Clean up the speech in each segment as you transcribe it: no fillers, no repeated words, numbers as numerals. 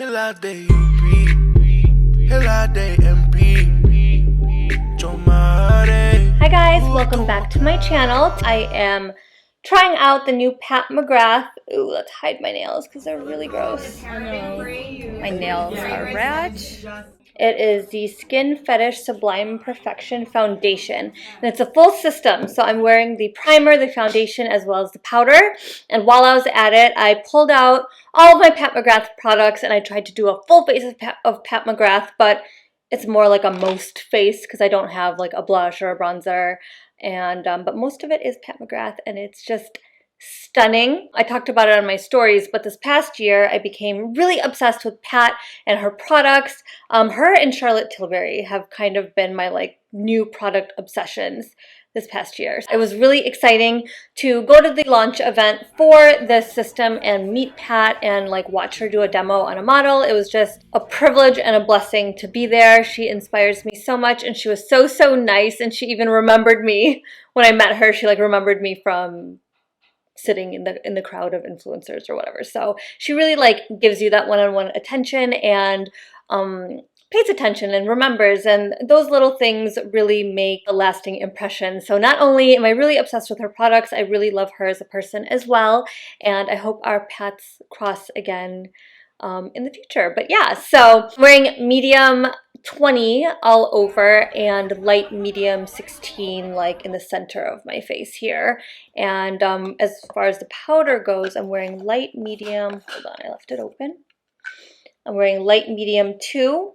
Hi guys, welcome back to my channel. I am trying out the new Pat McGrath. Ooh, let's hide my nails because they're really gross. I know. My nails are red. It is the Skin Fetish Sublime Perfection Foundation. And it's a full system. So I'm wearing the primer, the foundation, as well as the powder. And while I was at it, I pulled out all of my Pat McGrath products and I tried to do a full face of Pat McGrath, but it's more like a most face because I don't have like a blush or a bronzer. And but most of it is Pat McGrath and it's just stunning. I talked about it on my stories, but this past year I became really obsessed with Pat and her products. Her and Charlotte Tilbury have kind of been my like new product obsessions this past year. It was really exciting to go to the launch event for this system and meet Pat and like watch her do a demo on a model. It was just a privilege and a blessing to be there. She inspires me so much and she was so nice, and she even remembered me when I met her. She like remembered me from sitting in the crowd of influencers or whatever. So she really like gives you that one-on-one attention and pays attention and remembers, and those little things really make a lasting impression. So not only am I really obsessed with her products, I really love her as a person as well, and I hope our paths cross again in the future. But yeah, so I'm wearing medium 20 all over and light medium 16 like in the center of my face here. And as far as the powder goes, I'm wearing light medium, hold on, I left it open. I'm wearing light medium 2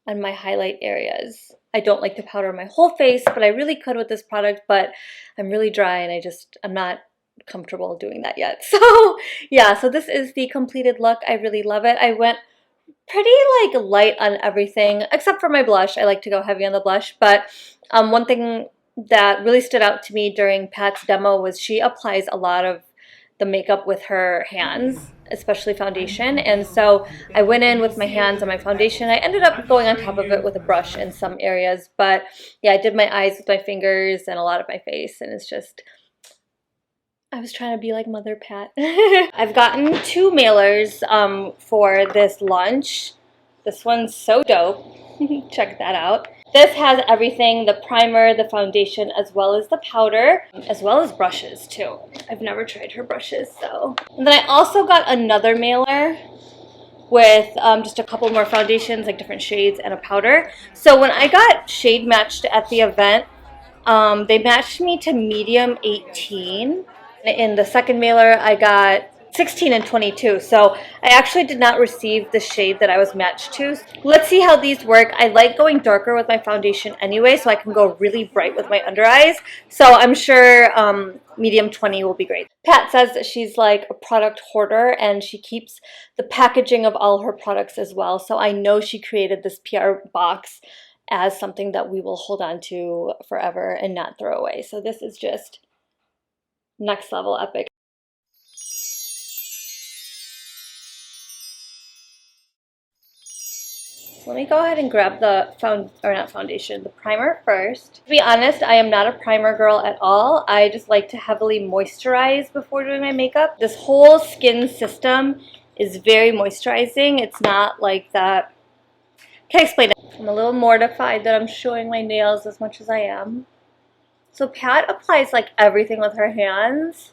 on my highlight areas. I don't like to powder my whole face, but I really could with this product, but I'm really dry and I'm not comfortable doing that yet. So yeah, so this is the completed look. I really love it. I went pretty like light on everything except for my blush. I like to go heavy on the blush, but one thing that really stood out to me during Pat's demo was she applies a lot of the makeup with her hands, especially foundation, and so I went in with my hands on my foundation. I ended up going on top of it with a brush in some areas, but yeah, I did my eyes with my fingers and a lot of my face, and it's just, I was trying to be like Mother Pat. I've gotten 2 mailers for this launch. This one's so dope. Check that out. This has everything, the primer, the foundation, as well as the powder, as well as brushes too. I've never tried her brushes, so. And then I also got another mailer with just a couple more foundations, like different shades, and a powder. So when I got shade matched at the event, they matched me to medium 18. In the second mailer, I got 16 and 22. So I actually did not receive the shade that I was matched to. Let's see how these work. I like going darker with my foundation anyway, so I can go really bright with my under eyes. So I'm sure medium 20 will be great. Pat says that she's like a product hoarder and she keeps the packaging of all her products as well. So I know she created this PR box as something that we will hold on to forever and not throw away. So this is just next level epic. So let me go ahead and grab the the primer first. To be honest, I am not a primer girl at all. I just like to heavily moisturize before doing my makeup. This whole skin system is very moisturizing. It's not like that. Can't explain it. I'm a little mortified that I'm showing my nails as much as I am. So Pat applies like everything with her hands.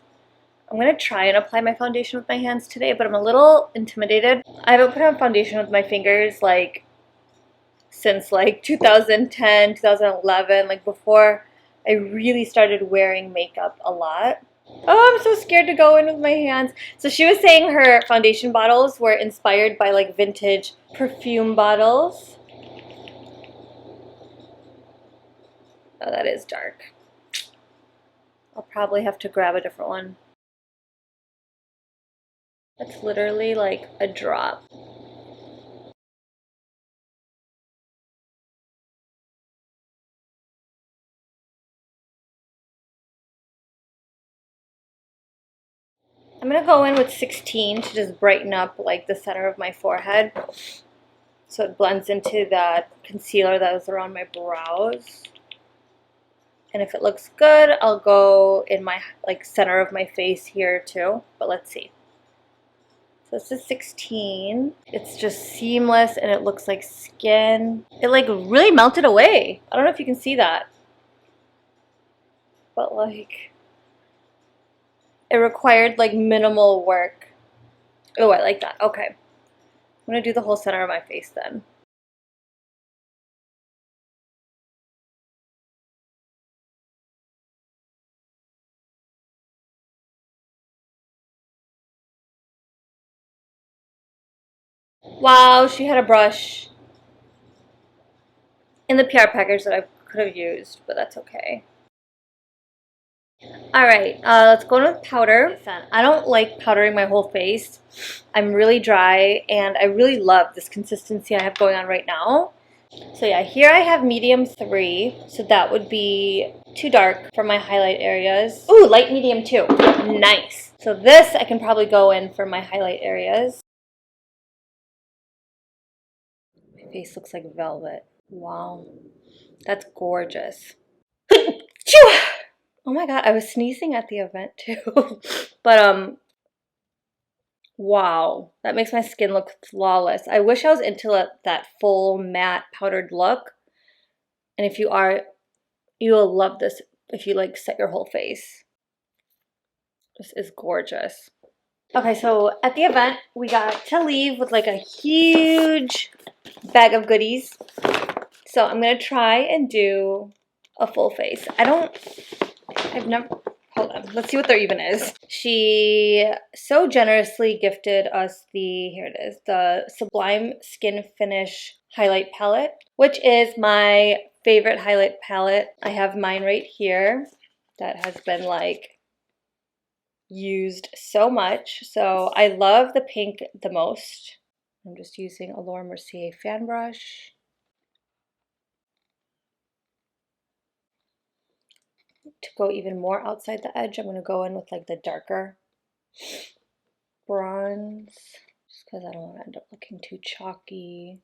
I'm going to try and apply my foundation with my hands today, but I'm a little intimidated. I haven't put on foundation with my fingers like since like 2010, 2011, like before I really started wearing makeup a lot. Oh, I'm so scared to go in with my hands. So she was saying her foundation bottles were inspired by like vintage perfume bottles. Oh, that is dark. I'll probably have to grab a different one. That's literally like a drop. I'm going to go in with 16 to just brighten up like the center of my forehead so it blends into that concealer that was around my brows. And if it looks good, I'll go in my like center of my face here too, but let's see. So this is 16. It's just seamless and it looks like skin. It like really melted away. I don't know if you can see that. But like, it required like minimal work. Oh, I like that. Okay. I'm gonna do the whole center of my face then. Wow, she had a brush in the PR package that I could have used, but that's okay. Alright, let's go in with powder. I don't like powdering my whole face. I'm really dry, and I really love this consistency I have going on right now. So yeah, here I have medium 3, so that would be too dark for my highlight areas. Ooh, light medium 2. Nice. So this I can probably go in for my highlight areas. My face looks like velvet. Wow, that's gorgeous. Oh my god, I was sneezing at the event too. But wow, that makes my skin look flawless. I wish I was into that full matte powdered look. And if you are, you will love this if you like set your whole face. This is gorgeous. Okay, so at the event, we got to leave with like a huge bag of goodies. So I'm gonna try and do a full face. I've never, hold on, let's see what there even is. She so generously gifted us here it is, the Sublime Skin Finish Highlight Palette, which is my favorite highlight palette. I have mine right here that has been like used so much. So I love the pink the most. I'm just using a Laura Mercier fan brush. To go even more outside the edge, I'm going to go in with like the darker bronze, just because I don't want to end up looking too chalky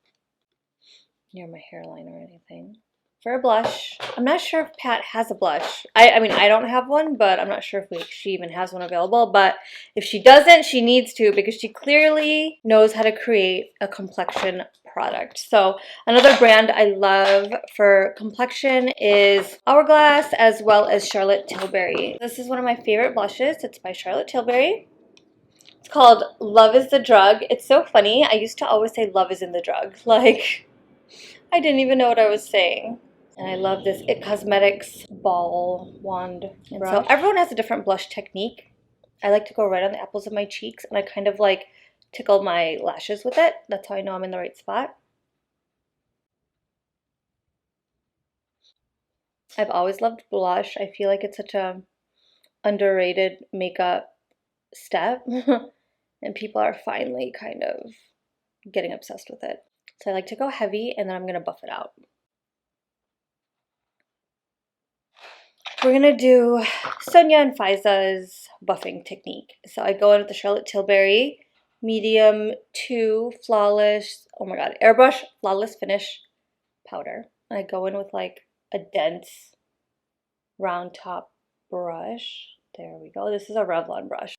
near my hairline or anything. For a blush, I'm not sure if Pat has a blush. I mean, I don't have one, but I'm not sure if she even has one available. But if she doesn't, she needs to, because she clearly knows how to create a complexion product. So another brand I love for complexion is Hourglass, as well as Charlotte Tilbury. This is one of my favorite blushes. It's by Charlotte Tilbury. It's called Love is the Drug. It's so funny. I used to always say love is in the drug. Like, I didn't even know what I was saying. And I love this IT Cosmetics ball wand. And so everyone has a different blush technique. I like to go right on the apples of my cheeks, and I kind of like tickle my lashes with it. That's how I know I'm in the right spot. I've always loved blush. I feel like it's such a underrated makeup step. And people are finally kind of getting obsessed with it. So I like to go heavy, and then I'm going to buff it out. We're gonna do Sonia and Faiza's buffing technique. So I go in with the Charlotte Tilbury medium 2 flawless, oh my god, airbrush flawless finish powder. I go in with like a dense round top brush. There we go. This is a Revlon brush,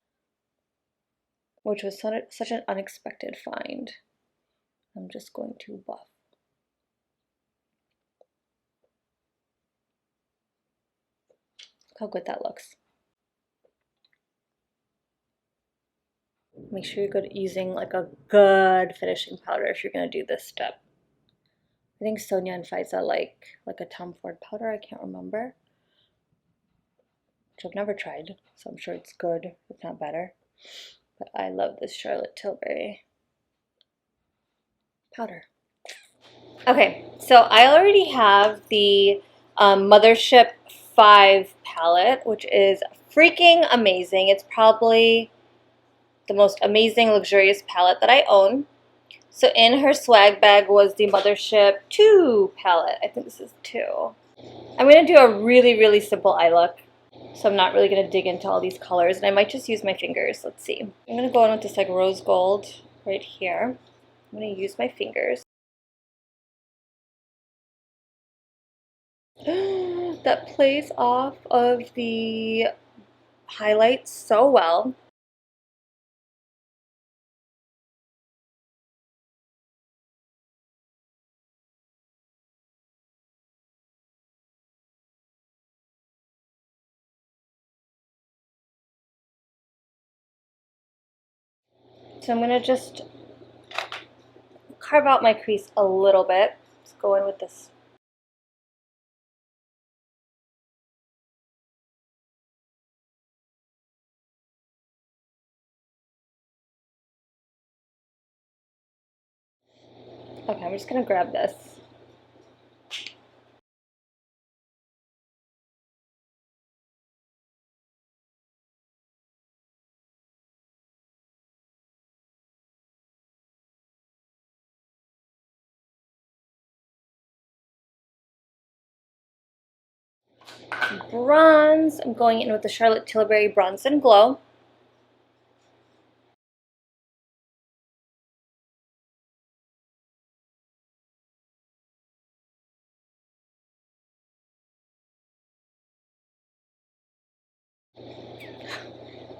which was such an unexpected find. I'm just going to buff. Look how good that looks. Make sure you're good using like a good finishing powder if you're gonna do this step. I think Sonia and Faiza like a Tom Ford powder. I can't remember, which I've never tried, so I'm sure it's good, if not better. But I love this Charlotte Tilbury powder. Okay, so I already have the Mothership 5 palette, which is freaking amazing. It's probably the most amazing, luxurious palette that I own. So in her swag bag was the Mothership 2 palette. I think this is 2. I'm going to do a really, really simple eye look. So I'm not really going to dig into all these colors. And I might just use my fingers. Let's see. I'm going to go in with this like rose gold right here. I'm going to use my fingers. That plays off of the highlights so well. So I'm gonna just carve out my crease a little bit. Let's go in with this. Okay, I'm just gonna grab this. Bronze, I'm going in with the Charlotte Tilbury Bronze and Glow.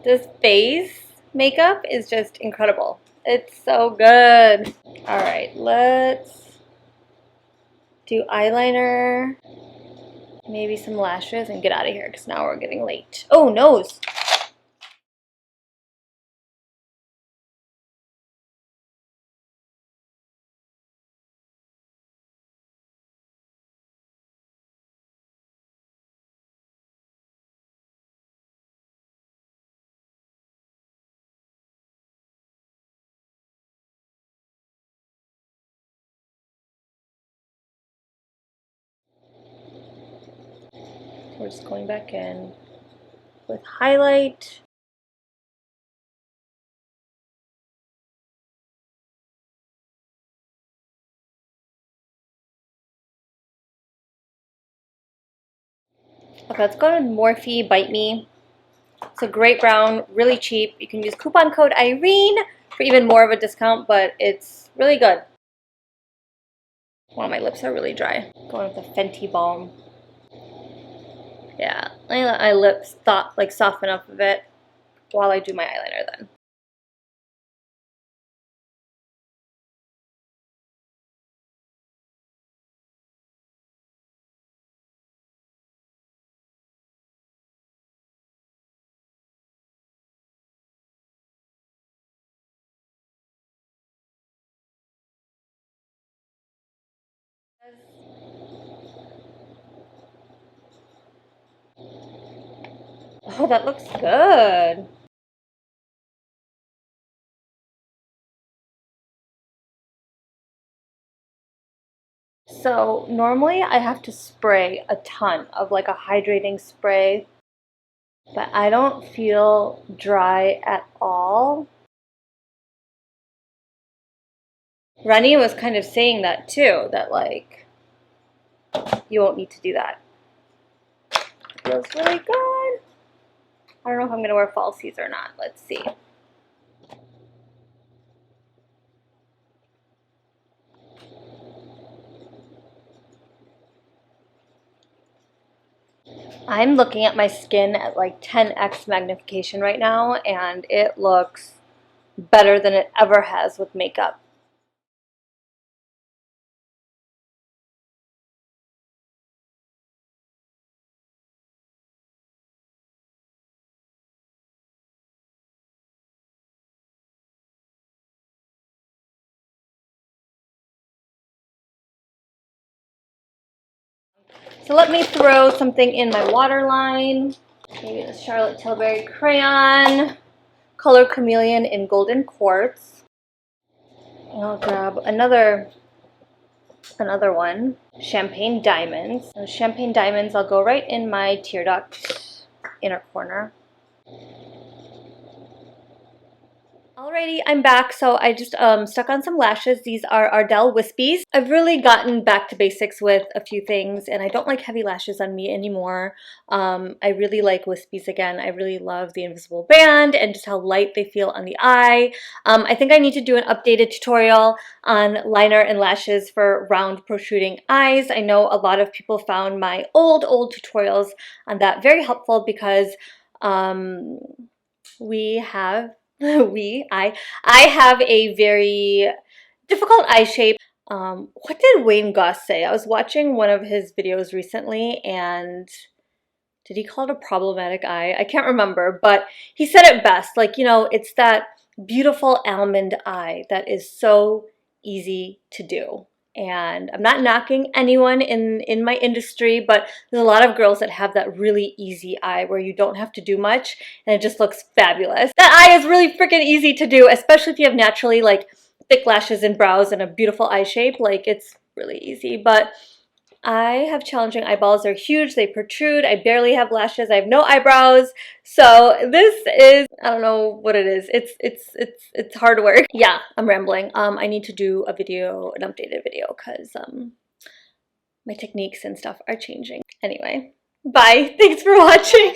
This base makeup is just incredible. It's so good. All right, let's do eyeliner, maybe some lashes, and get out of here because now we're getting late. Oh, nose. We're just going back in with highlight. Okay, let's go to Morphe Bite Me. It's a great brown, really cheap. You can use coupon code IRENE for even more of a discount, but it's really good. Wow, my lips are really dry. Going with the Fenty Balm. Yeah, I let my lips soften up a bit while I do my eyeliner then. Oh, that looks good. So normally I have to spray a ton of like a hydrating spray, but I don't feel dry at all. Rennie was kind of saying that too, that like you won't need to do that. It feels really good. I don't know if I'm gonna wear falsies or not. Let's see. I'm looking at my skin at like 10x magnification right now, and it looks better than it ever has with makeup. So let me throw something in my waterline. Maybe the Charlotte Tilbury Crayon, Color Chameleon in Golden Quartz. And I'll grab another one, Champagne Diamonds. So Champagne Diamonds, I'll go right in my tear duct inner corner. Alrighty, I'm back. So I just stuck on some lashes. These are Ardell Wispies. I've really gotten back to basics with a few things, and I don't like heavy lashes on me anymore. I really like Wispies again. I really love the invisible band and just how light they feel on the eye. I think I need to do an updated tutorial on liner and lashes for round protruding eyes. I know a lot of people found my old tutorials on that very helpful because I have a very difficult eye shape. What did Wayne Goss say? I was watching one of his videos recently, and did he call it a problematic eye? I can't remember, but he said it best. Like, you know, it's that beautiful almond eye that is so easy to do. And I'm not knocking anyone in my industry, but there's a lot of girls that have that really easy eye where you don't have to do much and it just looks fabulous. That eye is really freaking easy to do, especially if you have naturally like thick lashes and brows and a beautiful eye shape. Like, it's really easy. But I have challenging eyeballs. They're huge, they protrude, I barely have lashes, I have no eyebrows. So this is, I don't know what it is. It's hard work. Yeah, I'm rambling. I need to do a video, an updated video, because my techniques and stuff are changing. Anyway, bye. Thanks for watching.